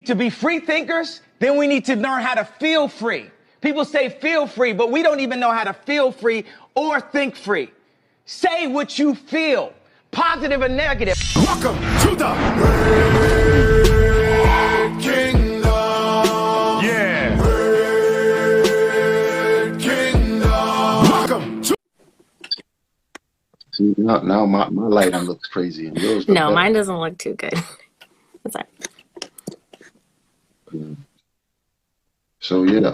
to be free thinkers, then we need to learn how to feel free. People say feel free, but we don't even know how to feel free or think free. Say what you feel, positive or negative. Welcome to the Red Kingdom. Yeah. Red Kingdom. Welcome to. See, now my lighting looks crazy and yours look No, better. mine doesn't look too good. What's that? Yeah. So yeah,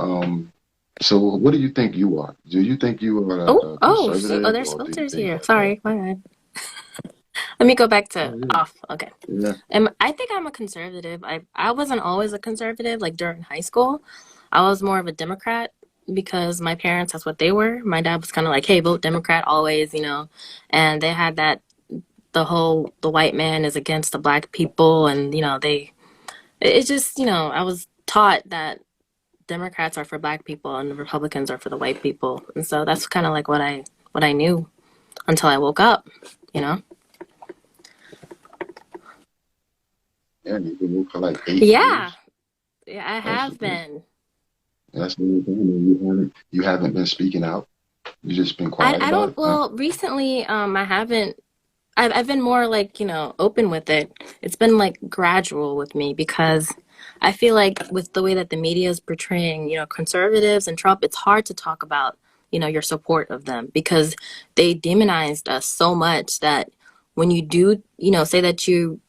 so what do you think you are? Do you think you are a Oh, conservative, there's or do you filters think here. like Sorry, my bad. Let me go back to oh off. Okay. yeah, I think I'm a conservative. I wasn't always a conservative. Like during high school, I was more of a Democrat because my parents, that's what they were. My dad was kind of like, hey, vote Democrat always, and they had that the white man is against the black people, and it's just I was taught that Democrats are for black people and the Republicans are for the white people, and so that's kind of like what I knew until I woke up, you know. yeah, you've been working for like 8 Yeah, years. I That's have been. that's really good. You haven't been speaking out. You just been quiet I about don't. it, huh? Well, recently, I haven't. I've been more like open with it. It's been like gradual with me because I feel like with the way that the media is portraying conservatives and Trump, it's hard to talk about your support of them because they demonized us so much that when you do say that you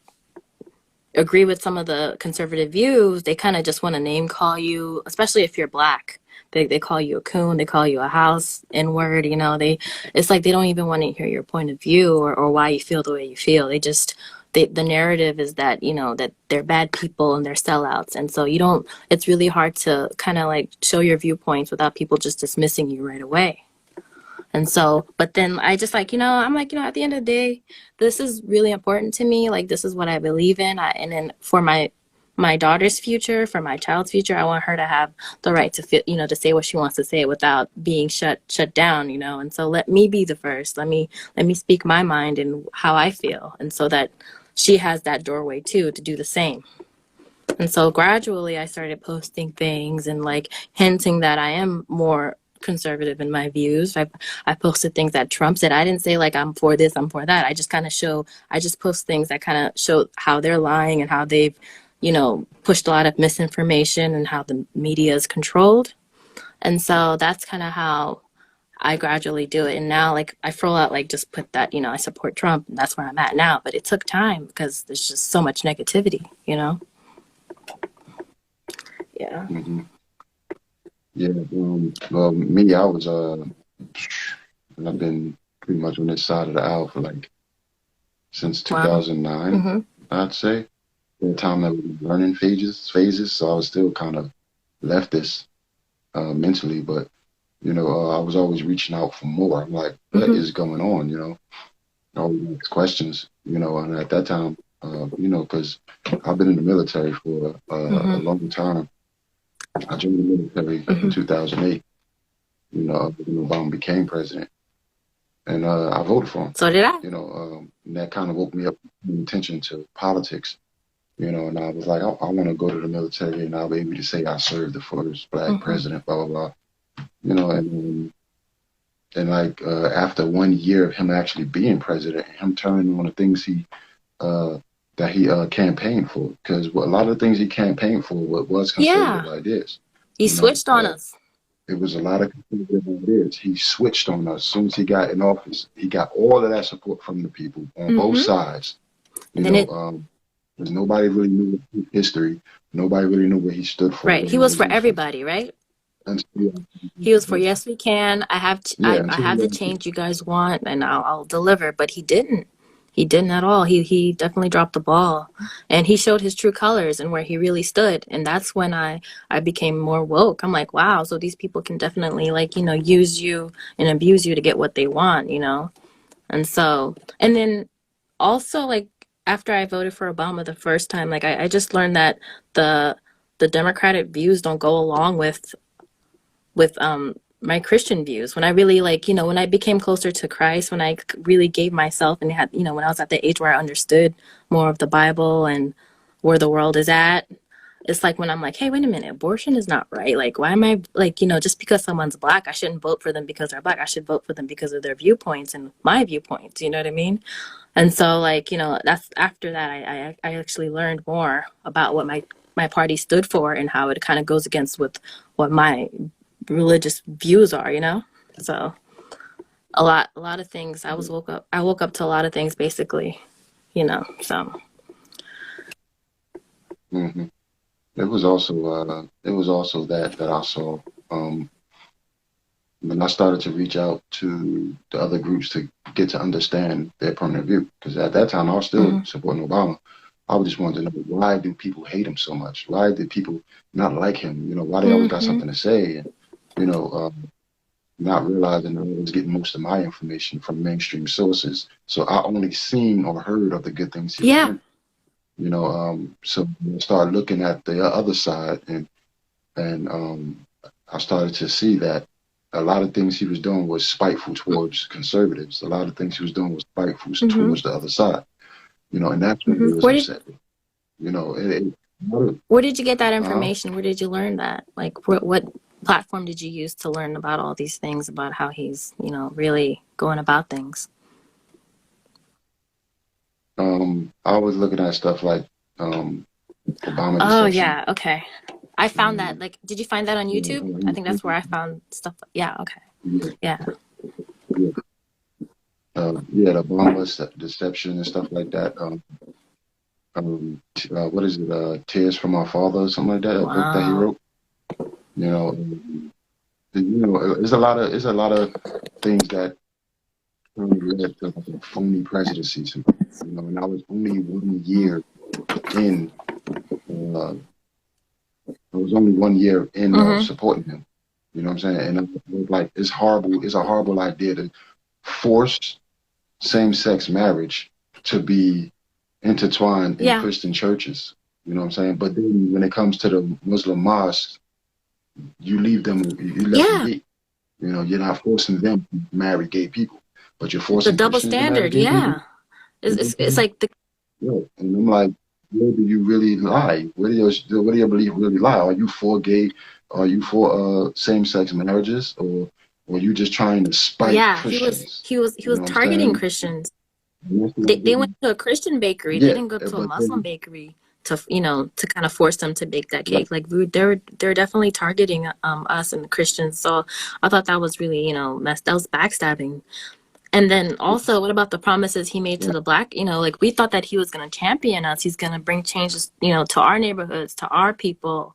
agree with some of the conservative views, they kind of just want to name call you, especially if you're black. They call you a coon, they call you a house N-word, it's like they don't even want to hear your point of view or why you feel the way you feel. The narrative is that, that they're bad people and they're sellouts. And so it's really hard to kind of like show your viewpoints without people just dismissing you right away. And so, but then I just like, I'm like, at the end of the day, this is really important to me. Like, this is what I believe in. And then for my daughter's future, for my child's future, I want her to have the right to feel, to say what she wants to say without being shut down, And so let me be the first. Let me speak my mind and how I feel. And so that she has that doorway too, to do the same. And so gradually I started posting things and like hinting that I am more conservative in my views. I posted things that Trump said. I didn't say like I'm for this, I'm for that. I just post things that kind of show how they're lying and how they've pushed a lot of misinformation and how the media is controlled. And so that's kind of how I gradually do it. And now like I roll out like just put that, I support Trump and that's where I'm at now. But it took time because there's just so much negativity, Yeah. Mm-hmm. Yeah. Well, me, I was I've been pretty much on this side of the aisle for like since Wow. 2009, Mm-hmm. I'd say. The time that we were learning phases, so I was still kind of leftist mentally, but I was always reaching out for more. I'm like, what is going on? I always ask questions, and at that time, because I've been in the military for a long time. I joined the military in 2008. When Obama became president, and I voted for him. So did I. And that kind of woke me up, paying attention to politics. And I was like, I want to go to the military, and I'll be able to say I served the first black president, blah blah blah. And like after 1 year of him actually being president, him turning on the things that he campaigned for, because a lot of the things he campaigned for was conservative ideas. He switched on us. It was a lot of conservative ideas. He switched on us as soon as he got in office. He got all of that support from the people on both sides. Because nobody really knew his history. Nobody really knew what he stood for. Right. He was for everybody, right? And He was for yes, we can. I have the change you guys want, and I'll deliver. But he didn't. He didn't at all. He definitely dropped the ball, and he showed his true colors and where he really stood. And that's when I became more woke. I'm like, wow, so these people can definitely use you and abuse you to get what they want, And so, and then also like after I voted for Obama the first time, like I just learned that the Democratic views don't go along with my Christian views. When I really when I became closer to Christ, when I really gave myself and had, when I was at the age where I understood more of the Bible and where the world is at, it's like when I'm like, hey, wait a minute, abortion is not right. Like, why am I like, just because someone's black, I shouldn't vote for them because they're black. I should vote for them because of their viewpoints and my viewpoints. You know what I mean? And so, like, that's after that, I actually learned more about what my party stood for and how it kind of goes against with what my religious views are. So a lot of things. I woke up to a lot of things basically. So. hmm It was also that I saw when I started to reach out to the other groups to get to understand their point of view. Because at that time I was still supporting Obama. I just wanted to know, why do people hate him so much? Why did people not like him? Why they always got something to say? And not realizing that I was getting most of my information from mainstream sources. So I only seen or heard of the good things he was doing. So I started looking at the other side, and I started to see that a lot of things he was doing was spiteful towards conservatives. A lot of things he was doing was spiteful towards the other side. And that's what really was upsetting. Where did you get that information? Where did you learn that? Like, what platform did you use to learn about all these things, about how he's, really going about things? I was looking at stuff like Obama. Oh, yeah. Okay. I found that. Like, did you find that on YouTube? I think that's where I found stuff. Yeah. Okay. Yeah. The Obama deception and stuff like that. What is it? Tears from Our Father, or something like that. A book that he wrote. There's a lot of things that led to like a phony presidency. And I was only 1 year in. I was only 1 year in supporting him. You know what I'm saying? And I was like, it's horrible. It's a horrible idea to force same-sex marriage to be intertwined in Christian churches. You know what I'm saying? But then when it comes to the Muslim mosques, you leave them. You let them be. You're not forcing them to marry gay people, but you're forcing the double Christians standard. to marry gay Yeah, it's like the. And I'm like, where do you really lie? Where do your belief really lie? Are you for gay? Are you for same-sex marriages, or are you just trying to spite Christians? he was targeting Christians. They went to a Christian bakery. They didn't go to a Muslim bakery to to kind of force them to bake that cake. Like they're definitely targeting us and the Christians. So I thought that was really that was backstabbing. And then also, what about the promises he made to the black? Like we thought that he was going to champion us. He's going to bring changes, to our neighborhoods, to our people,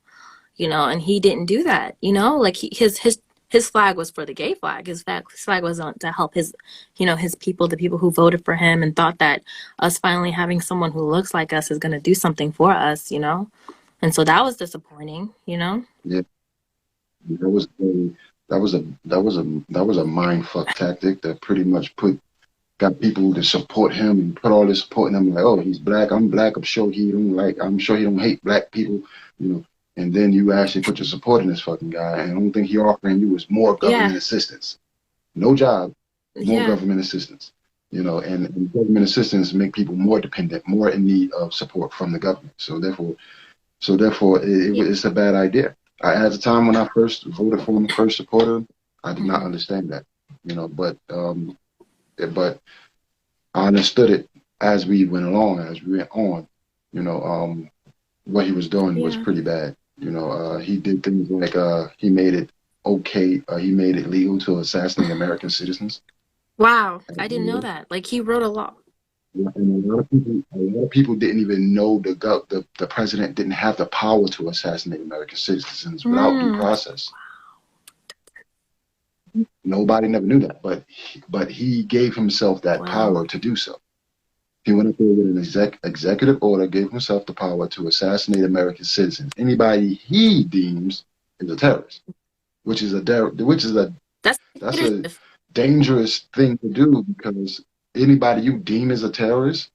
and he didn't do that. Like his flag was for the gay flag. His flag was to help his, his people, the people who voted for him, and thought that us finally having someone who looks like us is going to do something for us, And so that was disappointing, Yeah, that was a mind fuck tactic that pretty much got people to support him and put all this support in him. Like, oh, he's black. I'm black. I'm sure he don't hate black people. And then you actually put your support in this fucking guy, and the only thing he offering you is more government assistance. No job, more government assistance. And government assistance make people more dependent, more in need of support from the government. So therefore, it's a bad idea. At the time when I first voted for him, first supported him, I did not understand that. But I understood it as we went along, as we went on. What he was doing was pretty bad. He did things like he made it okay. He made it legal to assassinate American citizens. Wow, I didn't know that. Like he wrote a law. And a lot of people didn't even know the president didn't have the power to assassinate American citizens without due process. Nobody never knew that, but he gave himself that power to do so. He went up there with an executive order, gave himself the power to assassinate American citizens. Anybody he deems is a terrorist, which is a that's a dangerous thing to do, because anybody you deem as a terrorist,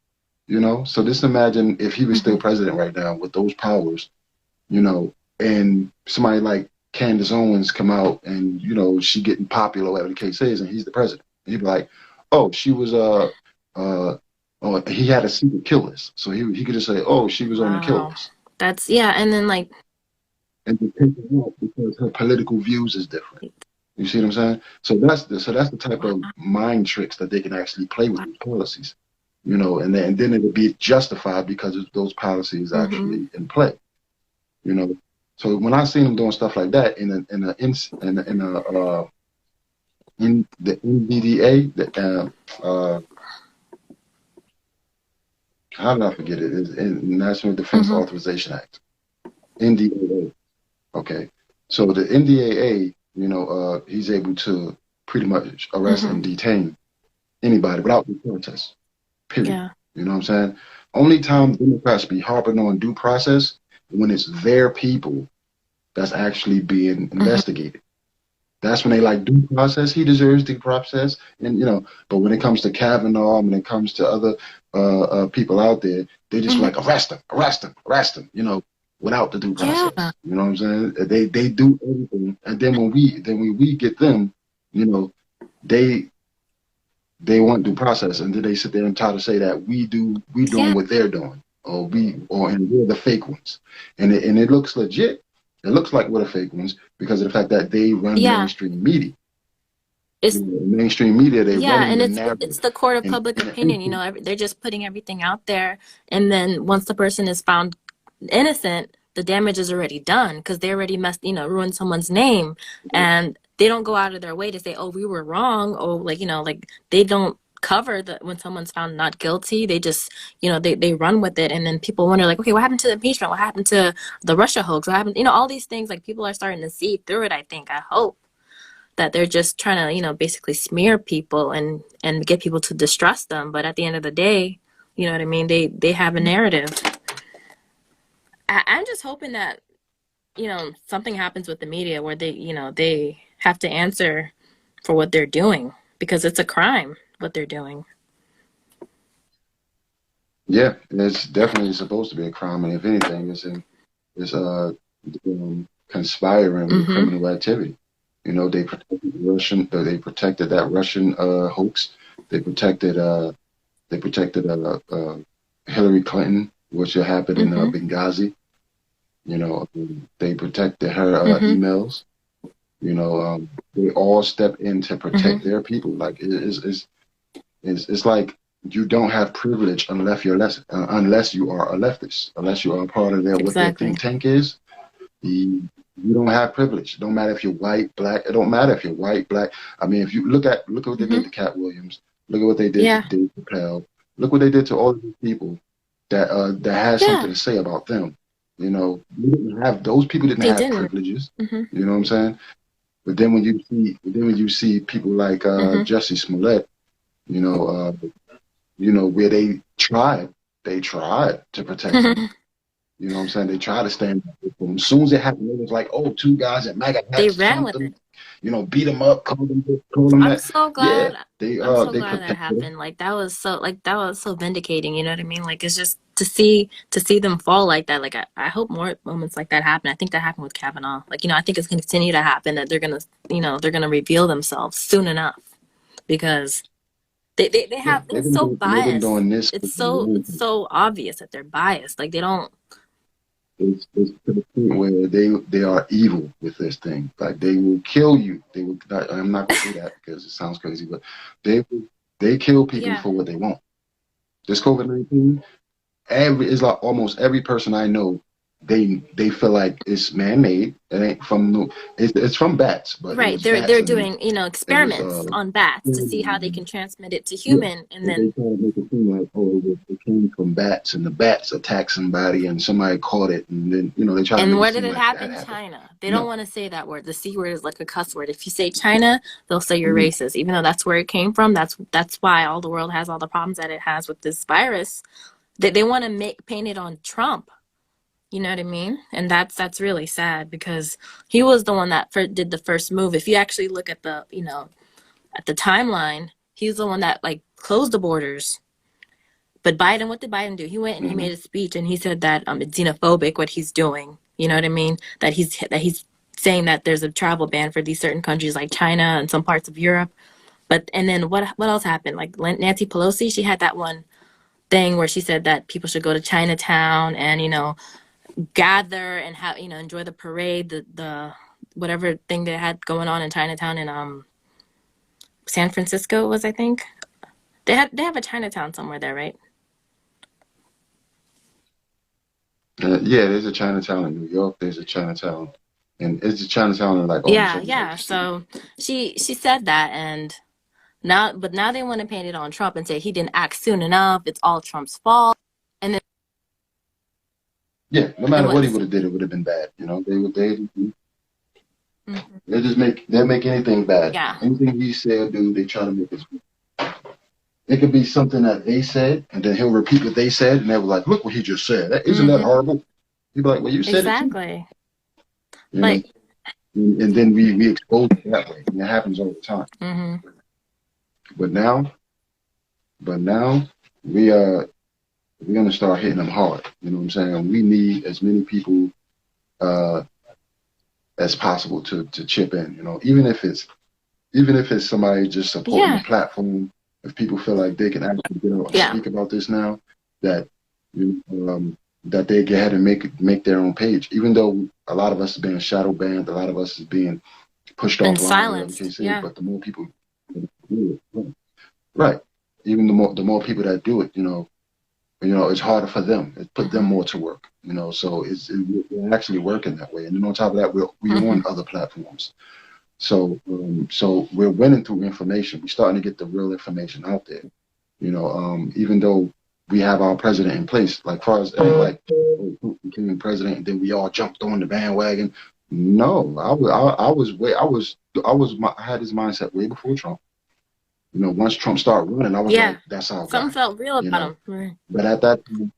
So just imagine if he was still president right now with those powers, and somebody like Candace Owens come out and she getting popular, whatever the case is, and he's the president. And he'd be like, oh, she was he had a secret kill list, so he could just say, oh, she was on the kill list. That's yeah, and then like and to take her out because her political views is different. You see what I'm saying? So that's the type wow, of mind tricks that they can actually play with wow. these policies. And then it'll be justified because of those policies Mm-hmm. actually in play. You know, so when I seen them doing stuff like that in the NDDA, how did I forget it? It's in National Defense Mm-hmm. Authorization Act, NDAA. Okay, so the NDAA, he's able to pretty much arrest Mm-hmm. and detain anybody without due process. Period. Yeah. You know what I'm saying? Only time Democrats be harping on due process when it's their people that's actually being Mm-hmm. investigated. That's when they like due process. He deserves due process, But when it comes to Kavanaugh, when it comes to other people out there, they just Mm-hmm. like arrest him, arrest him, arrest him. Without the due Yeah. process. You know what I'm saying? They do everything, and then when we get them, you know, they they want due process, and then they sit there and try to say that we Yeah. doing what they're doing, and we're the fake ones, and it looks legit. It looks like we're the fake ones because of the fact that they run Yeah. mainstream media. It's Mainstream media, they yeah, running and the it's narrative, the court of and, public opinion. and They're just putting everything out there, and then once the person is found innocent, the damage is already done because they already ruined someone's name, and they don't go out of their way to say, "Oh, we were wrong," or like they don't cover the when someone's found not guilty. They just they run with it, and then people wonder like, okay, what happened to the impeachment? What happened to the Russia hoax? What happened? All these things like people are starting to see through it. I think I hope that they're just trying to basically smear people and get people to distrust them, but at the end of the day, you know what I mean, they have a narrative. I'm just hoping that something happens with the media where they have to answer for what they're doing because it's a crime what they're doing. yeah, it's definitely supposed to be a crime, and if anything, it's conspiring with Mm-hmm. criminal activity. They protected that Russian hoax. They protected Hillary Clinton, which happened in Mm-hmm. Benghazi. They protected her Mm-hmm. emails. They all step in to protect Mm-hmm. their people. Like it's like you don't have privilege unless you are a leftist, unless you are a part of what their Exactly. think tank is. You don't have privilege. It don't matter if you're white, black. It don't matter if you're white, black. I mean, if you look at what they Mm-hmm. did to Cat Williams, look at what they did to Yeah. Dave Chappelle, look what they did to all of these people that had Yeah. something to say about them. Those people didn't They have didn't. privileges. Mm-hmm. You know what I'm saying? But then when you see people like Mm-hmm. Jussie Smollett, you know, where they tried to protect him. You know what I'm saying? They tried to stand up with him. As soon as it happened, it was like, oh, two guys at MAGA They hats ran jumped with it. him, beat him up, called him this, called him I'm that. so Yeah, glad. they I'm so they glad that protected him. happened. That was so vindicating. You know what I mean? Like it's just to see them fall like that. Like I hope more moments like that happen. I think that happened with Kavanaugh. Like I think it's going to continue to happen. That they're gonna reveal themselves soon enough because Yeah, they're so they've been biased. doing this for It's a long it's time. so obvious that they're biased. Like they don't. It's to the point where they are evil with this thing. Like they will kill you. They will. I'm not gonna say that because it sounds crazy, but they kill people Yeah. for what they want. This COVID-19, it's like almost every person I know, they feel like it's man-made. It ain't from no. It's from bats, but it Right. was They're bats, and doing, it was experiments on bats to see how they can transmit it to yeah. human and They then try to make it seem like, oh, it came from bats, and the bats attacked somebody, and somebody caught it, and then they try to and make it where did seem it like that happen? happened. China. They don't No. want to say that word. The C word is like a cuss word. If you say China, they'll say you're Mhm. racist, even though that's where it came from. That's why all the world has all the problems that it has with this virus. They want to paint it on Trump. You know what I mean? And that's really sad because he was the one that did the first move. If you actually look at the timeline, he's the one that like closed the borders. But Biden, what did Biden do? He went and he Mhm. made a speech and he said that it's xenophobic what he's doing. You know what I mean? That he's saying that there's a travel ban for these certain countries like China and some parts of Europe. But and then what else happened? Like Nancy Pelosi, she had that one thing where she said that people should go to Chinatown and gather and have, enjoy the parade, the whatever thing they had going on in Chinatown in San Francisco was, I think. They have a Chinatown somewhere there, right? Yeah, there's a Chinatown in New York. There's a Chinatown, and it's a Chinatown in like almost Yeah, every yeah. major city. So she said that, and now they want to paint it on Trump and say he didn't act soon enough. It's all Trump's fault. And then Yeah, no it matter what he was. would have did, it would have been bad. You know, they Mhm. they'll make anything bad. Yeah. Anything he say or do, they try to make it. It could be something that they said, and then he'll repeat what they said, and they were like, "Look what he just said. Isn't that horrible?" He'd be like, "Well, you said it too." Exactly. You know? Like, And then we expose it that way, and it happens all the time. mhm. But now we're gonna start hitting them hard. You know what I'm saying? We need as many people as possible to chip in. You know, even if it's somebody just supporting Yeah. the platform. If people feel like they can actually get out and Yeah. speak about this now, that that they go ahead and make their own page. Even though a lot of us is being shadow banned, a lot of us is being pushed And offline, silenced. can't say, Yeah. but the more people do it, right? Even the more people that do it, it's harder for them. It put them more to work, So we're actually working that way. And then on top of that, we're on other platforms. So we're winning through information. We're starting to get the real information out there. Even though we have our president in place, like far as like became president, and then we all jumped on the bandwagon. No, I had his mindset way before Trump. Once Trump started running, I was Yeah. like, that's our Something guy. felt real about him. But at that time,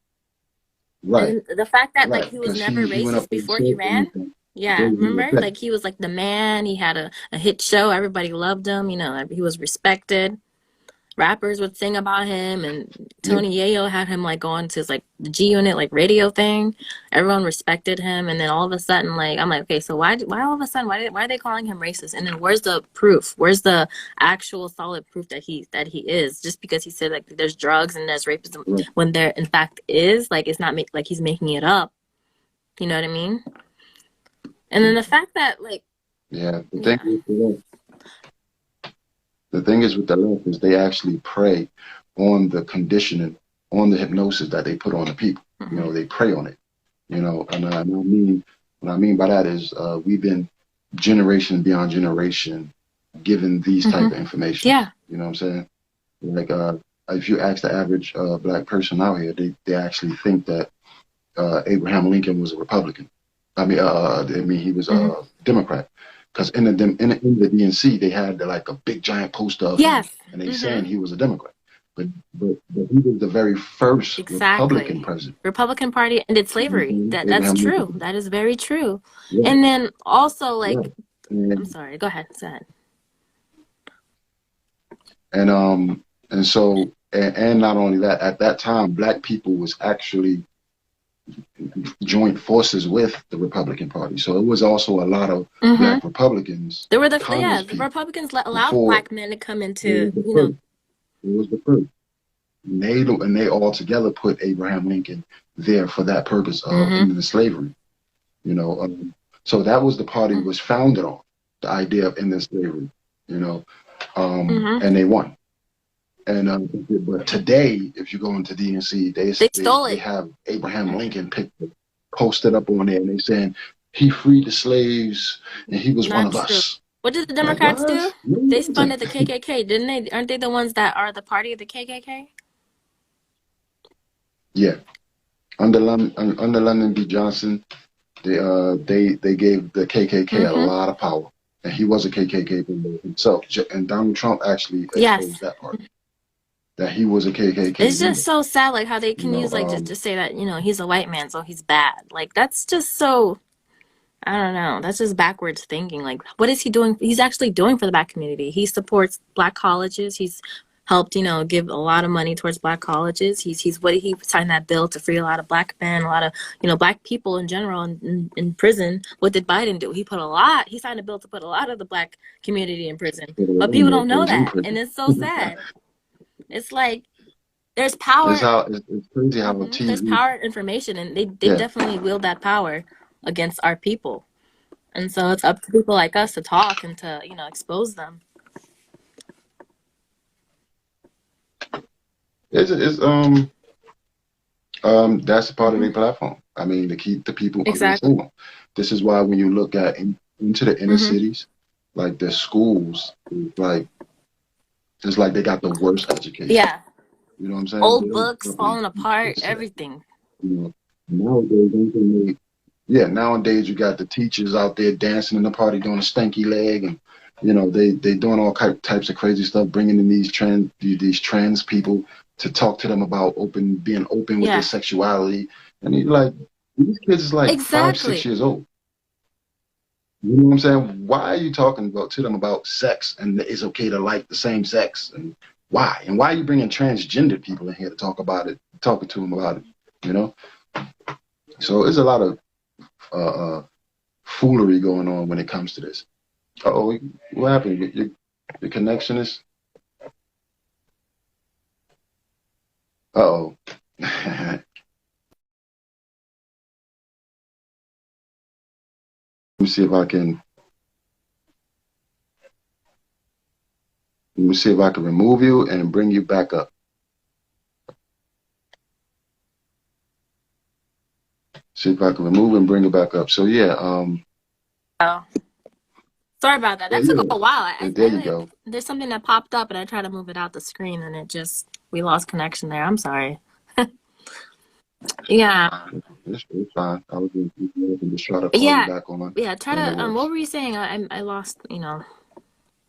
right, And the fact that like right, he was because never he went up racist there and before he said ran. anything. Yeah, remember? Like he was like the man. He had a hit show. Everybody loved him. He was respected. Rappers would sing about him, and Tony Yayo had him like go on to his like the G Unit like radio thing. Everyone respected him, and then all of a sudden, like I'm like, okay, so why all of a sudden why are they calling him racist? And then where's the proof? Where's the actual solid proof that he is? Just because he said like there's drugs and there's rapism when there in fact is, like it's not like he's making it up. You know what I mean? And then the fact that like The thing is with the left is they actually prey on the conditioning, on the hypnosis that they put on the people. They prey on it. And what I mean by that is we've been generation beyond generation given these type of information. Yeah. You know what I'm saying? Like if you ask the average black person out here, they actually think that Abraham Lincoln was a Republican. He was a Democrat. Because in the DNC, they had like a big giant poster of him, and they saying he was a Democrat. But he was the very first Republican president. Republican Party ended slavery. That's true. Lincoln. That is very true. Yeah. And then also like, I'm sorry. Go ahead. And so not only that, at that time, black people was actually joint forces with the Republican Party. So it was also a lot of black Republicans. There were the Republicans allowed black men to come into, It was the first. And they all together put Abraham Lincoln there for that purpose of ending slavery. So that was the party was founded on, the idea of ending slavery, and they won. And but today, if you go into DNC, they have Abraham Lincoln posted up on there, and they saying he freed the slaves and he was one of us. What did the Democrats do? They funded the KKK, didn't they? Aren't they the ones that are the party of the KKK? Yeah, under Lyndon B. Johnson, they gave the KKK a lot of power, and he was a KKK member himself. And Donald Trump actually exposed that part. That he was a KKK. It's just so sad, like how they can use like just to say that he's a white man, so he's bad. Like that's just so, I don't know. That's just backwards thinking. Like, what is he doing? He's actually doing for the black community. He supports black colleges. He's helped give a lot of money towards black colleges. He signed that bill to free a lot of black men, a lot of black people in general in prison. What did Biden do? He signed a bill to put a lot of the black community in prison, but people don't know that, and it's so sad. It's like there's power. It's crazy how There's TV. power in information, and they Yeah, definitely wield that power against our people. And so it's up to people like us to talk and to, expose them. it's that's a part of their platform. I mean, to keep the people Exactly. uninformed. This is why when you look at into the inner cities, like the schools, it's like they got the worst education. Yeah. You know what I'm saying? They Old don't books properly falling teach apart, this stuff. everything. You know, nowadays you got the teachers out there dancing in the party doing a stanky leg, and they doing all types of crazy stuff, bringing in these trans people to talk to them about being open with their Yeah. sexuality, and you're like, these kids is like 5, 6 Exactly. years old. You know what I'm saying? Why are you talking to them about sex and it's okay to like the same sex, and why? And why are you bringing transgender people in here to talking to them about it? You know? So there's a lot of foolery going on when it comes to this. Uh-oh, what happened? Your connection is... Uh-oh. Let me see if I can... Let me see if I can remove you and bring you back up. See if I can remove and bring it back up. So yeah, Oh, sorry about that. That took a while. there you go. There's something that popped up, and I tried to move it out the screen, and we lost connection there. I'm sorry. Yeah. It's fine. I was just try to call you back on. Yeah. Try to. What were you saying? I lost. Where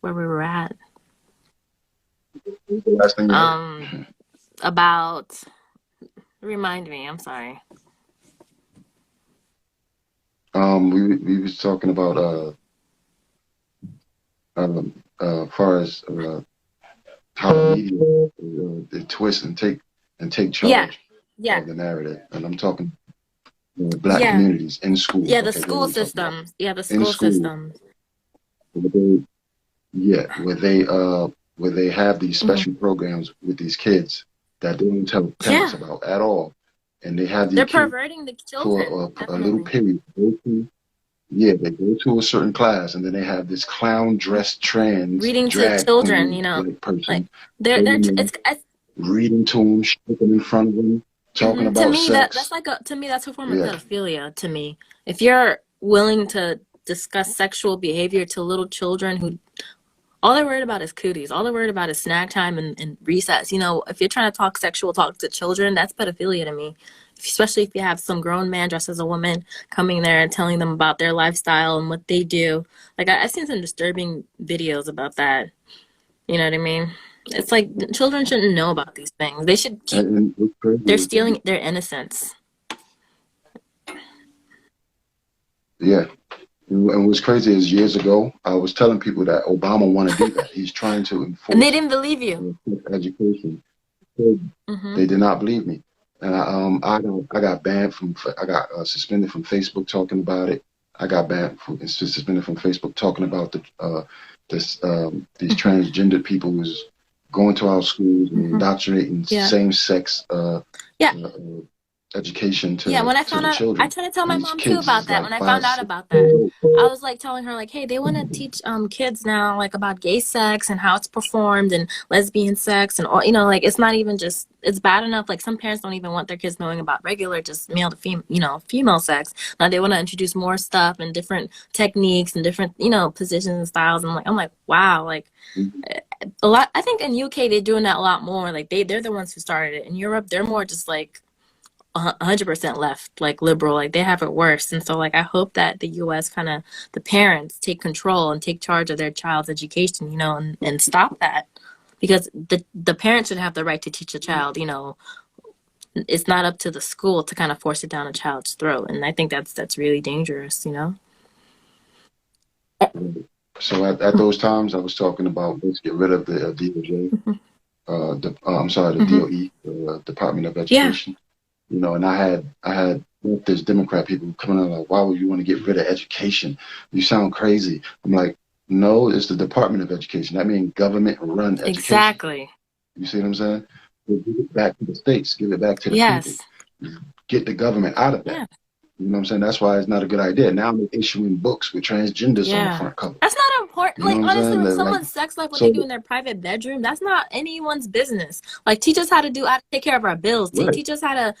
we were at. The last thing you heard? About. Remind me. I'm sorry. We was talking about far as how the media they twist and take charge of the narrative, and I'm talking black communities in schools. Yeah, the school systems. Yeah, the school systems. Where they have these special programs with these kids that they don't tell parents about at all, and they have these They're perverting the children for a little period. They go to a certain class, and then they have this clown dressed trans reading drag to children, queen, person, like they're reading to them, shaking in front of them, talking about to me sex. That's a form of pedophilia. To me, if you're willing to discuss sexual behavior to little children who all they're worried about is cooties, all they're worried about is snack time and recess. If you're trying to talk sexual talk to children, that's pedophilia to me. Especially if you have some grown man dressed as a woman coming there and telling them about their lifestyle and what they do. Like, I've seen some disturbing videos about that. You know what I mean? It's like children shouldn't know about these things. They should keep... They're stealing their innocence. Yeah. And what's crazy is years ago, I was telling people that Obama wanted to do that. He's trying to enforce... And they didn't believe you. Education. They did not believe me. And I got banned I got suspended from Facebook talking about it. I got suspended from Facebook talking about these transgender people who's going to our schools and indoctrinating same-sex education to when I found the out, children. I tried to tell my mom too about that. When I found out about that, I was like telling her like, hey, they want to teach kids now like about gay sex and how it's performed and lesbian sex and all, like it's not even just, it's bad enough. Like some parents don't even want their kids knowing about regular just male to female sex. Now they want to introduce more stuff and different techniques and different positions and styles. And I'm like wow, like a lot. I think in UK they're doing that a lot more. Like they're the ones who started it. In Europe they're more just like 100% left, like liberal, like they have it worse. And so like I hope that the US the parents take control and take charge of their child's education, and stop that, because the parents should have the right to teach a child. It's not up to the school to kind of force it down a child's throat, and I think that's really dangerous. So at those times I was talking about let's get rid of the DOJ, the DOE, the Department of Education. And I had this Democrat people coming out like, why would you want to get rid of education? You sound crazy. I'm like, no, it's the Department of Education. That means government run education. Exactly. You see what I'm saying? give it back to the states, give it back to the people, Yes. get the government out of Yeah. that. You know what I'm saying? That's why it's not a good idea. Now they're issuing books with transgenders on the Yeah. front cover. That's not important. You know Like, what I'm honestly, saying? like Like, someone's sex life, what they so, do in their private bedroom, that's not anyone's business. Like, teach us how to take care of our bills. right. Teach us how to,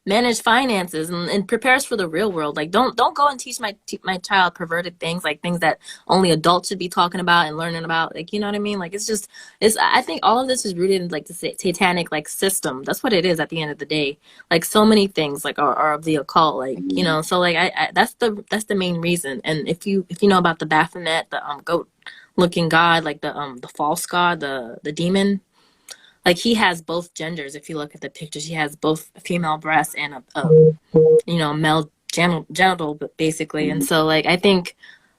manage finances and prepare us for the real world. Like, don't go and teach my child perverted things, like things that only adults should be talking about and learning about. Like, you know what I mean? Like, I think all of this is rooted in like the satanic like system. That's what it is at the end of the day. Like, so many things like are of the occult. Like, so like I that's the main reason. And if you know about the Baphomet, the goat looking god, like the false god, the demon, like he has both genders. If you look at the pictures, he has both female breasts and a male genital basically. And so like I think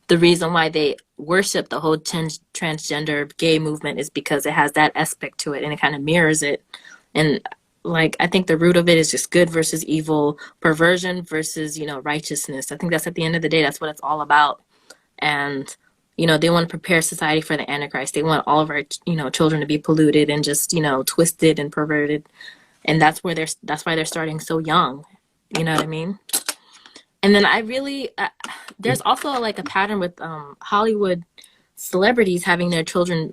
the reason why they worship the whole transgender gay movement is because it has that aspect to it and it kind of mirrors it. And like I think the root of it is just good versus evil, perversion versus righteousness. I think that's at the end of the day, that's what it's all about. And they want to prepare society for the Antichrist. They want all of our children to be polluted and just twisted and perverted. And that's why they're starting so young. You know what I mean? And then there's also like a pattern with Hollywood celebrities having their children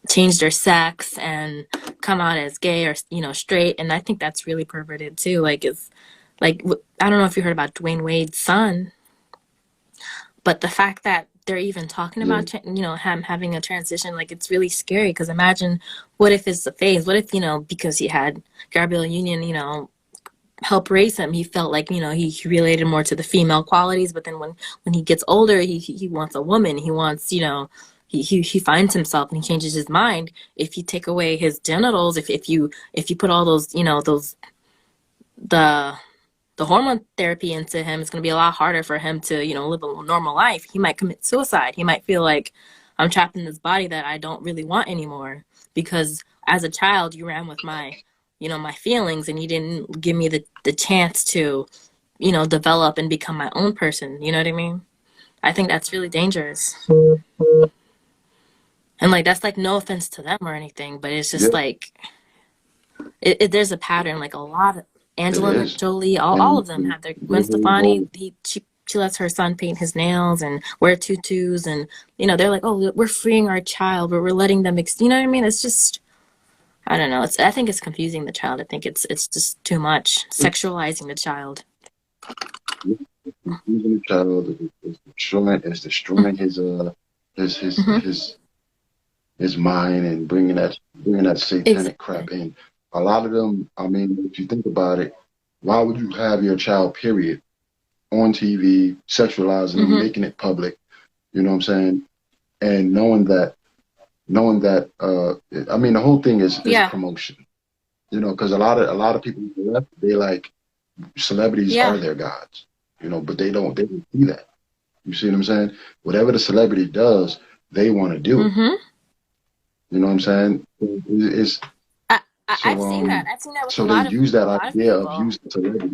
change their sex and come out as gay or straight. And I think that's really perverted too. Like I don't know if you heard about Dwayne Wade's son, but the fact that they're even talking about him having a transition, like it's really scary. Because imagine, what if it's a phase? What if because he had Gabrielle Union help raise him, he felt like he related more to the female qualities. But then when he gets older, he wants a woman. He wants he finds himself and he changes his mind. If you take away his genitals, if you put all those the hormone therapy into him, it's going to be a lot harder for him to live a normal life. He might commit suicide. He might feel like, I'm trapped in this body that I don't really want anymore, because as a child you ran with my my feelings and you didn't give me the chance to develop and become my own person. You know what I mean? I think that's really dangerous. And like that's like no offense to them or anything, but it's just like there's a pattern. Like a lot of Angela Jolie, all of them have their Gwen Stefani. She lets her son paint his nails and wear tutus, and they're like, oh, we're freeing our child, but we're letting them. You know what I mean? It's just, I don't know. I think it's confusing the child. I think it's just too much sexualizing the child. Confusing the child is destroying his mind and bringing that satanic crap in. A lot of them, I mean, if you think about it, why would you have your child, period, on TV, sexualizing them, making it public, you know what I'm saying? And knowing that, I mean, the whole thing is promotion, because a lot of people on the left, they like celebrities are their gods, but they don't see that. You see what I'm saying? Whatever the celebrity does, they want to do. You know what I'm saying? I've seen that. I've seen that with so a lot they use that idea of of using celebrity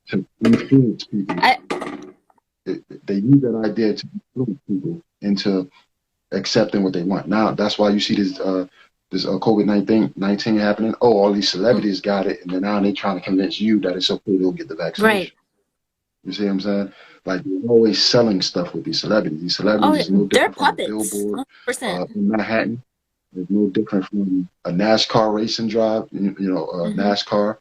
to influence people. They use that idea to influence people into accepting what they want. Now that's why you see this COVID-19 happening. Oh, all these celebrities got it, and then now they're trying to convince you that it's okay to go get the vaccination. Right. You see what I'm saying? Like they're always selling stuff with these celebrities. These celebrities is no they're different from puppets. a billboard 100%. in Manhattan. It's no different from a NASCAR racing drive. NASCAR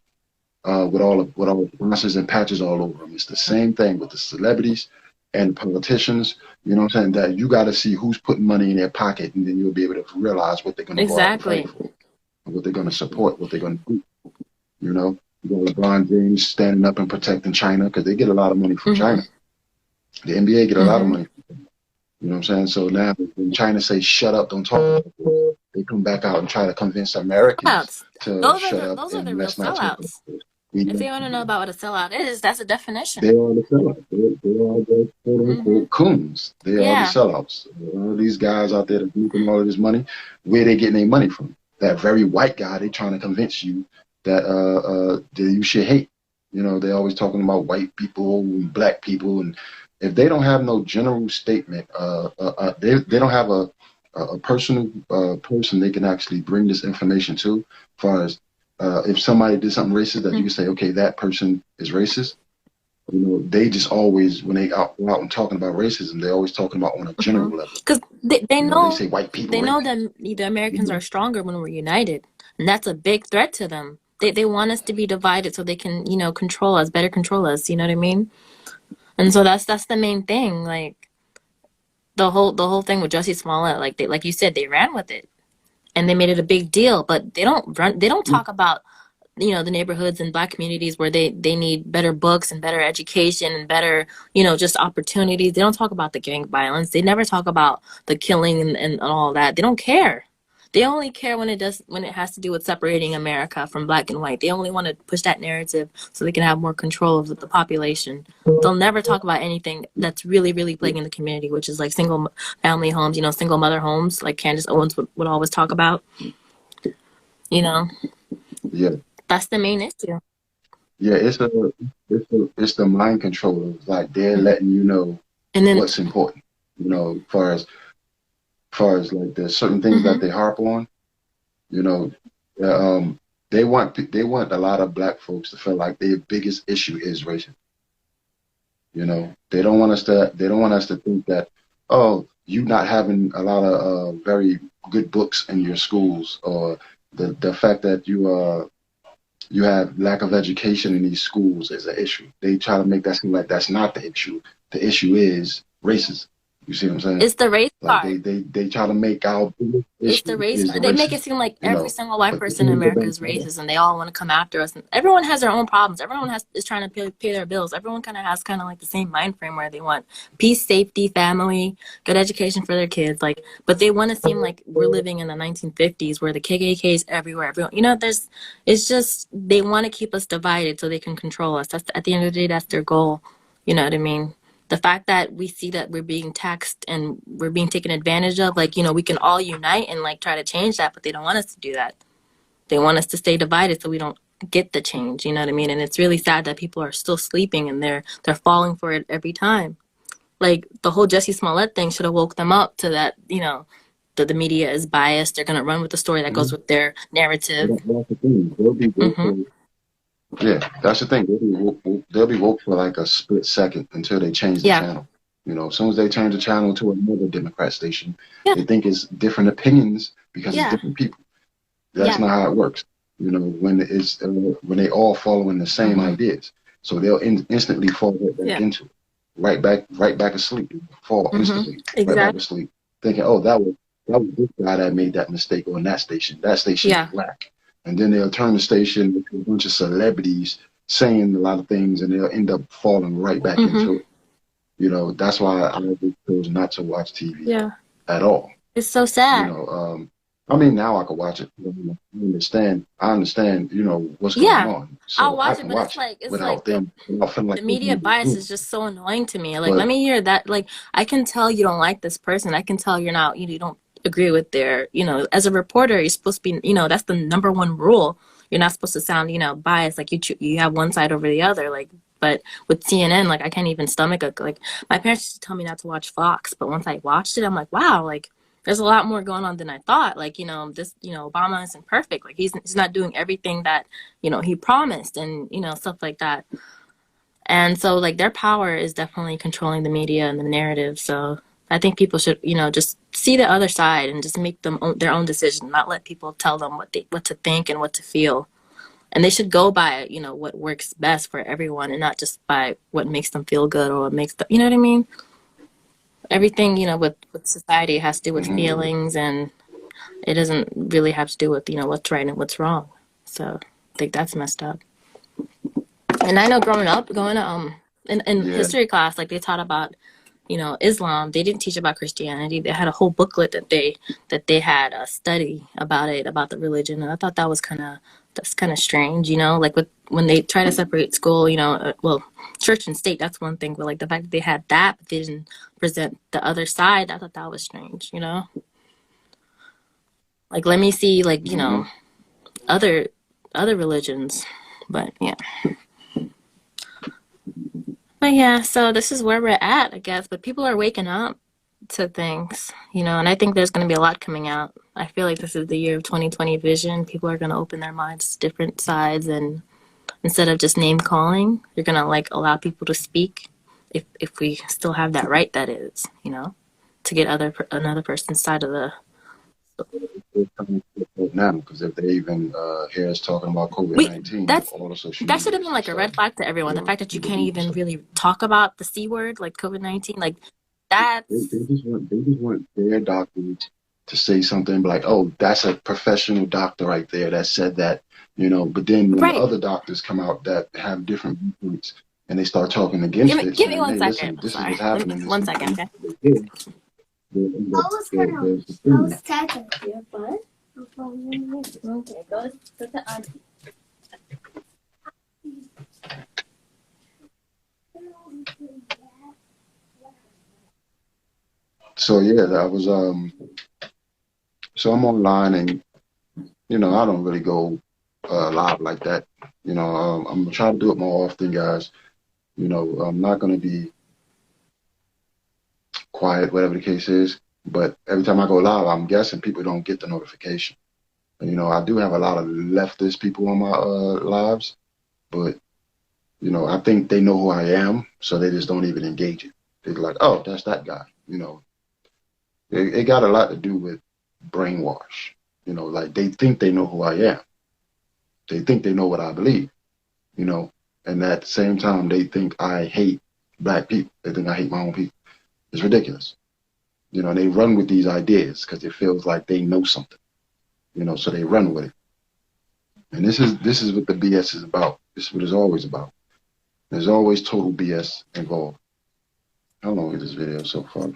with all the sponsors and patches all over them. It's the same thing with the celebrities and politicians. You know what I'm saying? That you got to see who's putting money in their pocket, and then you'll be able to realize what they're going to go out and fight for, and what they're going to support, what they're going to do. You got LeBron James standing up and protecting China because they get a lot of money from China. The NBA get a lot of money from them. You know what I'm saying? So now when China says shut up, don't talk, they come back out and try to convince Americans to shut up. Those are the real sellouts. If they want to know about what a sellout is, that's a definition. They are the sellouts. They are the quote-unquote coons. They are the sellouts. All these guys out there that making all of this money, where they getting their money from? That very white guy they trying to convince you that you should hate. They always talking about white people and black people, and if they don't have no general statement, they don't have a a personal person they can actually bring this information to, as far as if somebody did something racist that you can say, okay, that person is racist. You know, they just always, when they out and talking about racism, they're always talking about on a general level. Because they You know, know they say white people they know racist. that the Americans are stronger when we're united, and that's a big threat to them. They want us to be divided so they can, you know, control us, better control us. You know what I mean? And so that's the main thing. Like the whole thing with Jussie Smollett, like you said, they ran with it and they made it a big deal, but they don't talk about, you know, the neighborhoods and black communities where they need better books and better education and better, you know, just opportunities. They don't talk about the gang violence. They never talk about the killing and all that. They don't care. They only care when it has to do with separating America from black and white. They only want to push that narrative so they can have more control of the population. They'll never talk about anything that's really, really plaguing the community, which is like single family homes, you know, single mother homes, like Candace Owens would always talk about. You know, Yeah, that's the main issue. yeah. It's the mind control. Of, like they're letting you know And then what's important. You know, far as like there's certain things that they harp on. You know, they want a lot of black folks to feel like their biggest issue is racism. You know, they don't want us to think that, oh, you not having a lot of very good books in your schools, or the fact that you have lack of education in these schools is an issue. They try to make that seem like that's not the issue. The issue is racism. You see what I'm saying? it's the race Like part. they try to make our biggest It's the issue race. is the They make racism. it seem like You every know, single white but person in America is racist, and they all want to come after us. And everyone has their own problems. Everyone is trying to pay their bills. Everyone kind of has kind of like the same mind frame where they want peace, safety, family, good education for their kids. Like, but they want to seem like we're living in the 1950s where the KKK is everywhere. Everyone, you know, it's just they want to keep us divided so they can control us. That's at the end of the day, that's their goal. You know what I mean? The fact that we see that we're being taxed and we're being taken advantage of, like, you know, we can all unite and like try to change that, but they don't want us to do that. They want us to stay divided so we don't get the change, you know what I mean? And it's really sad that people are still sleeping and they're falling for it every time. Like the whole Jussie Smollett thing should have woke them up to that, you know, that the media is biased. They're gonna run with the story that goes with their narrative. that's the thing. They'll be woke hmm yeah, that's the thing. They'll be woke for like a split second until they change the Yeah. channel. You know, as soon as they change the channel to another Democrat station, Yeah. they think it's different opinions because Yeah. it's different people. That's Yeah. not how it works. You know, when when they all following the same ideas, so they'll instantly fall right back Yeah. into it, right back asleep, fall instantly, right back Exactly. asleep, thinking, oh, that was this guy that made that mistake on that station. That station Yeah. is black, and then they'll turn the station to a bunch of celebrities saying a lot of things, and they'll end up falling right back into it. You know, that's why I just chose not to watch TV Yeah. at all. It's so You sad. know, I mean, now I can watch it. I understand, you know, what's going Yeah. on. So I'll I watch it, can but watch it it's without like them, without feeling like the media they're bias doing is it. just so annoying to me. Like, let But me hear that. Like, I can tell you don't like this person. I can tell you're not, you don't agree with their, you know, as a reporter, you're supposed to be, you know, that's the number one rule. You're not supposed to sound, you know, biased. Like you have one side over the other. Like, but with CNN, like I can't even stomach it. Like my parents used to tell me not to watch Fox, but once I watched it, I'm like, wow, like there's a lot more going on than I thought. Like, you know, Obama isn't perfect. Like he's not doing everything that, you know, he promised and, you know, stuff like that. And so like their power is definitely controlling the media and the narrative. So I think people should, you know, just see the other side and just make their own decision, not let people tell them what to think and what to feel. And they should go by, you know, what works best for everyone and not just by what makes them feel good or what makes them, you know what I mean? Everything, you know, with society has to do with feelings, and it doesn't really have to do with, you know, what's right and what's wrong. So I think that's messed up. And I know growing up, going to in yeah, history class, like they taught about, you know, Islam. They didn't teach about Christianity. They had a whole booklet that they had a study about it, about the religion. And I thought that's kind of strange, you know, like when they try to separate school, you know, well, church and state, that's one thing. But like the fact that they had that, but they didn't present the other side, I thought that was strange, you know. Like let me see, like, you know, other religions, but yeah. But yeah, so this is where we're at, I guess. But people are waking up. to things, and I think there's going to be a lot coming out. I feel like this is the year of 2020 vision. People are going to open their minds to different sides, and instead of just name calling, you're going to like allow people to speak if we still have that right, that is, to get another person's side of the. Now, because if they even hear us talking about COVID-19, all the social That should have media been like a red flag to everyone. The fact that you can't even really talk about the C word, like COVID-19, like that's. They just want their doctor to say something like, "Oh, that's a professional doctor right there that said that," But then when the other doctors come out that have different viewpoints and they start talking against it, give me one hey, second. listen, this Sorry. is what's happening. One second, okay? Okay, go to auntie. So yeah, that was so I'm online and I don't really go live like that. I'm gonna try to do it more often, guys. I'm not gonna be quiet, whatever the case is. But every time I go live, I'm guessing people don't get the notification. And, I do have a lot of leftist people on my lives, but I think they know who I am, so they just don't even engage it. They're like, "Oh, that's that guy." It got a lot to do with brainwash. Like they think they know who I am. They think they know what I believe. And at the same time, they think I hate black people. They think I hate my own people. It's ridiculous. And they run with these ideas because it feels like they know something. So they run with it. And this is what the BS is about. This is what it's always about. There's always total BS involved. How long is this video so far?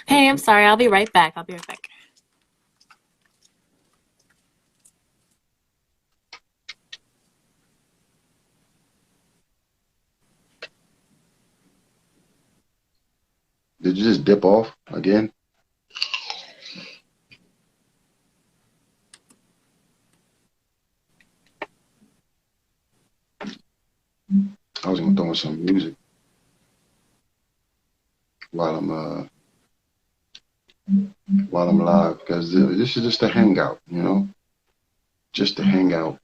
Hey, I'm sorry. I'll be right back. Did you just dip off again? I was gonna throw in some music while I'm live, because this is just a hangout, just a hangout.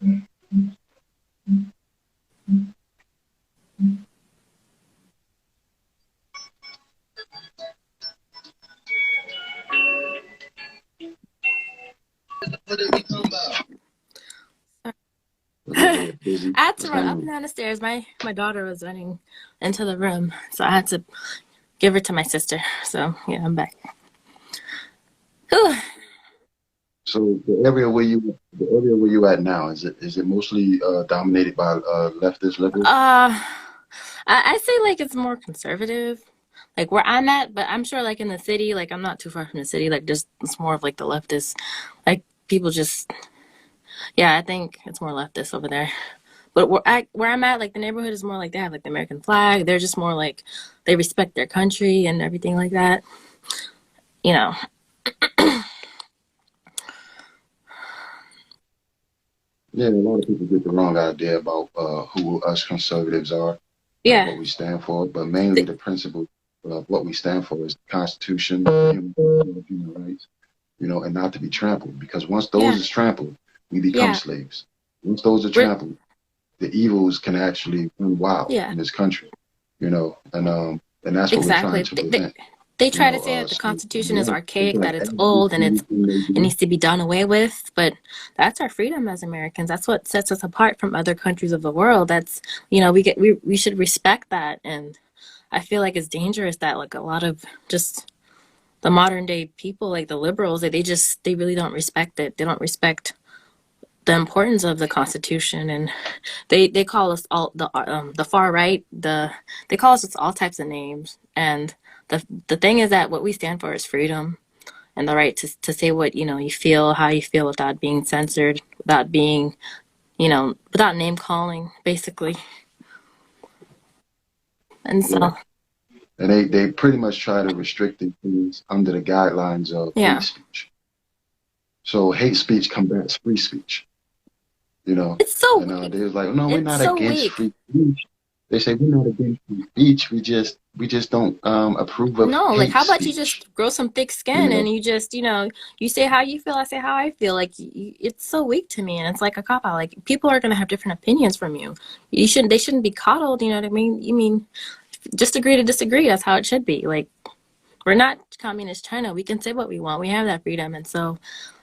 I had to run up and down the stairs. My daughter was running into the room, so I had to give her to my sister. So yeah, I'm back. Whew. So the area where you at now, is it mostly dominated by leftist liberals? I say like it's more conservative, like where I'm at, but I'm sure like in the city, like I'm not too far from the city, like just it's more of like the leftist, like people just, yeah, I think it's more leftist over there. But where I'm at, like the neighborhood is more like they have like the American flag. They're just more like they respect their country and everything like that. Yeah, a lot of people get the wrong idea about who us conservatives are, yeah, what we stand for, but mainly the principle of what we stand for is the Constitution, human rights, and not to be trampled. Because once those is trampled, we become slaves. Once those are trampled, the evils can actually run wild in this country, and that's what we're trying to prevent. They try to say that the Constitution is archaic, that it's old, and it needs to be done away with. But that's our freedom as Americans. That's what sets us apart from other countries of the world. That's we should respect that. And I feel like it's dangerous that like a lot of just the modern day people, like the liberals, they really don't respect it. They don't respect the importance of the Constitution, and they call us all the far right. They call us all types of names, and the thing is that what we stand for is freedom and the right to say what you feel, how you feel, without being censored, without being without name calling, basically. And so and they pretty much try to restrict things under the guidelines of hate speech. So hate speech combats free speech. It's so weak. They're like, no, we're not against free speech. they say we're not against free speech. We just don't approve of No, like hate how about you speech. just grow some thick You skin know, and you just, you say how you feel, I say how I feel. Like it's so weak to me, and it's like a cop out. Like people are gonna have different opinions from you. They shouldn't be coddled. You know what I mean? You mean just agree to disagree. That's how it should be. Like we're not communist China. We can say what we want. We have that freedom, and so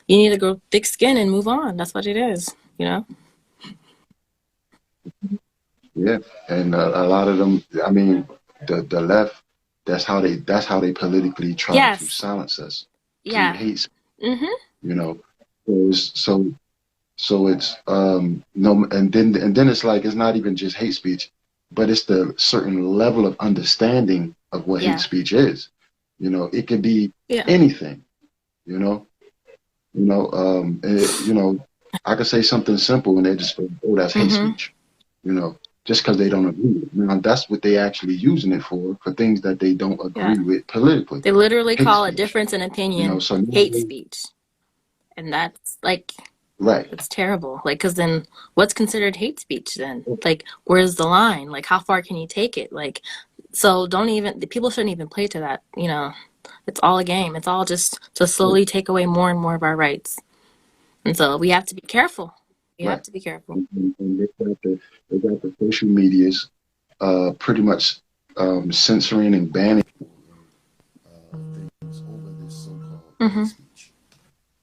you need to grow thick skin and move on. That's what it is. You know? yeah, and a lot of them. I mean, the left. That's how they politically try to Yes. silence us through Yeah. hate speech. Mhm. You know, so it's no, and then it's like it's not even just hate speech, but it's the certain level of understanding of what Yeah. hate speech is. You know, it could be Yeah. anything. You know, you know, I could say something simple and they just go, oh, that's hate Mhm. speech. You know, just because they don't agree with it. Now that's what they actually using it for things that they don't agree Yeah. with politically. They literally Hate call a speech. difference in You know, opinion so hate speech, and that's like right. it's terrible. Like, because then what's considered hate speech then? Like, where's the line? Like, how far can you take it? Like, so the people shouldn't even play to that. It's all a game. It's all just to slowly take away more and more of our rights. And so we have to be careful. We have Right. to be careful. And they got the social medias pretty much censoring and banning things over this so-called Mhm. hate speech.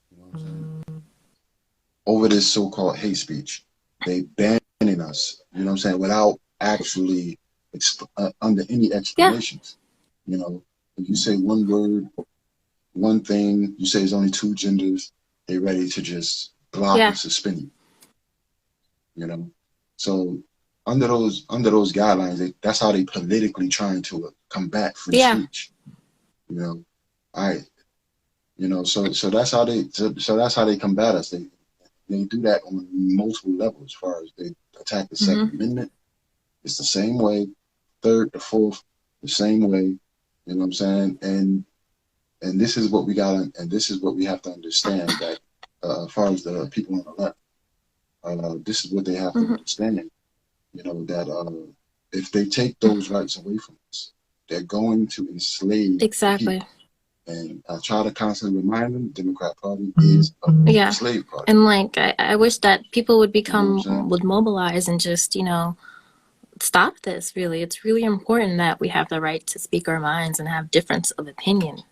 You know what I'm saying? Over this so-called hate speech. They banning us, you know what I'm saying, without actually under any explanations. You know, if you say one word, one thing, you say it's only two genders, they're ready to just block Yeah. and suspend you. You know, so under those guidelines, that's how they politically trying to combat free Yeah. speech. You know, so that's how they combat us. They do that on multiple levels. As far as they attack the Second Amendment, it's the same way. Third, the Fourth, the same way. You know what I'm saying? And this is what we got, and this is what we have to understand that as far as the people on the left, this is what they have to understand. You know that if they take those rights away from us, they're going to enslave Exactly. people. And I try to constantly remind them, the Democrat Party is a slave party. And like I wish that people would saying? would mobilize and just, stop this. Really, it's really important that we have the right to speak our minds and have difference of opinion.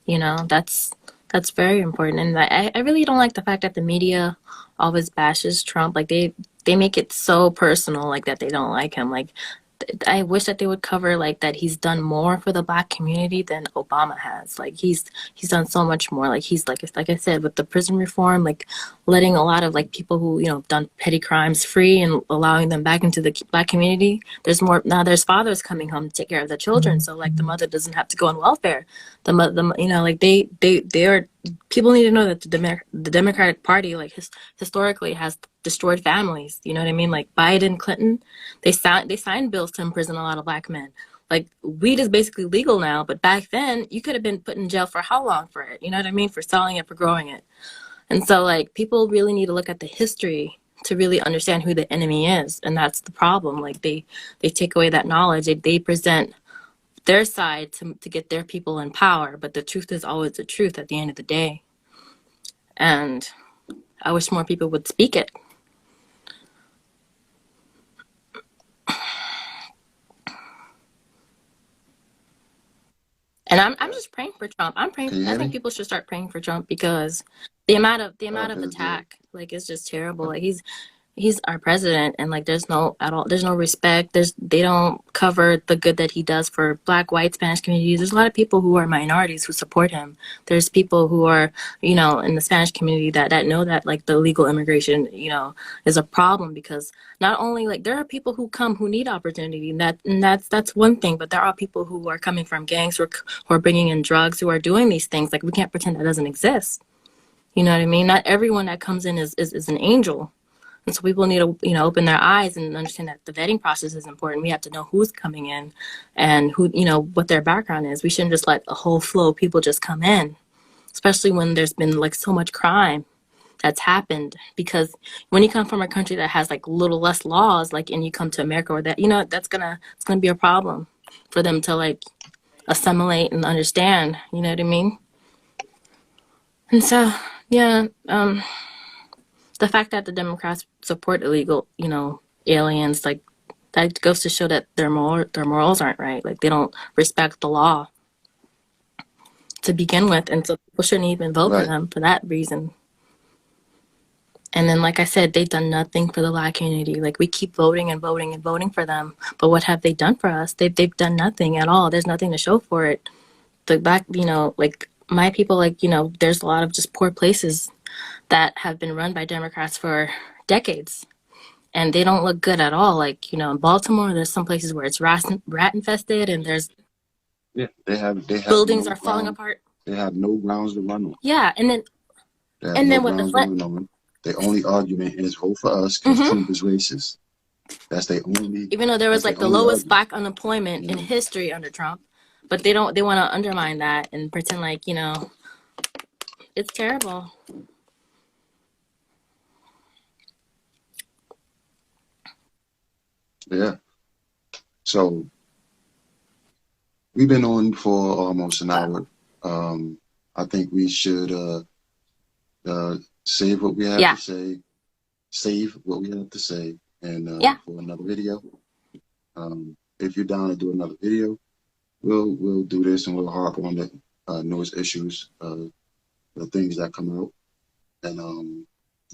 That's very important. And I really don't like the fact that the media always bashes Trump. Like they make it so personal, like that they don't like him. Like I wish that they would cover like that he's done more for the Black community than Obama has. Like he's done so much more. Like he's like I said, with the prison reform, like letting a lot of like people who have done petty crimes free and allowing them back into the Black community. There's more now. There's fathers coming home to take care of the children, so like the mother doesn't have to go on welfare. Like they are. People need to know that the Democratic Party like historically has destroyed families. You know what I mean? Like Biden, Clinton, they signed bills to imprison a lot of Black men. Like weed is basically legal now, but back then you could have been put in jail for how long for it? You know what I mean? For selling it, for growing it. And so like people really need to look at the history to really understand who the enemy is, and that's the problem. Like they take away that knowledge. They present their side to get their people in power, but the truth is always the truth at the end of the day. And I wish more people would speak it. And I'm just praying for Trump. I think people should start praying for Trump because the amount of attack, like, it's just terrible. Like he's our president, and like there's no respect. They don't cover the good that he does for Black, white, Spanish communities. There's a lot of people who are minorities who support him. There's people who are in the Spanish community that know that like the illegal immigration is a problem, because not only like there are people who come who need opportunity, and that's one thing, but there are people who are coming from gangs who are bringing in drugs, who are doing these things. Like we can't pretend that doesn't exist. You know what I mean? Not everyone that comes in is an angel. And so people need to, open their eyes and understand that the vetting process is important. We have to know who's coming in and who, what their background is. We shouldn't just let a whole flow of people just come in, especially when there's been like so much crime. that's happened. Because when you come from a country that has like little less laws, like, and you come to America, or that, it's gonna be a problem for them to like assimilate and understand. You know what I mean? And so, yeah, the fact that the Democrats support illegal, aliens, like, that goes to show that their morals aren't right. Like, they don't respect the law to begin with, and so people shouldn't even vote for Right. them for that reason. And then, like I said, they've done nothing for the Black community. Like, we keep voting and voting and voting for them, but what have they done for us? They've done nothing at all. There's nothing to show for it. The Black, like my people, like, there's a lot of just poor places that have been run by Democrats for decades, and they don't look good at all. Like, in Baltimore, there's some places where it's rat infested, and there's They have buildings no are falling ground. apart. They have no grounds to run on. Yeah, and then They have no then with the grounds to run on. Their only argument is vote for us because Trump is racist. That's their only. even though there was that's like their the only lowest argument. Black unemployment in history under Trump, but they want to undermine that and pretend like, it's terrible. Yeah. So we've been on for almost an hour. I think we should save what we have Yeah. to say. Save what we have to say, and Yeah. for another video. If you're down to do another video, we'll do this, and we'll harp on the newest issues, the things that come out, and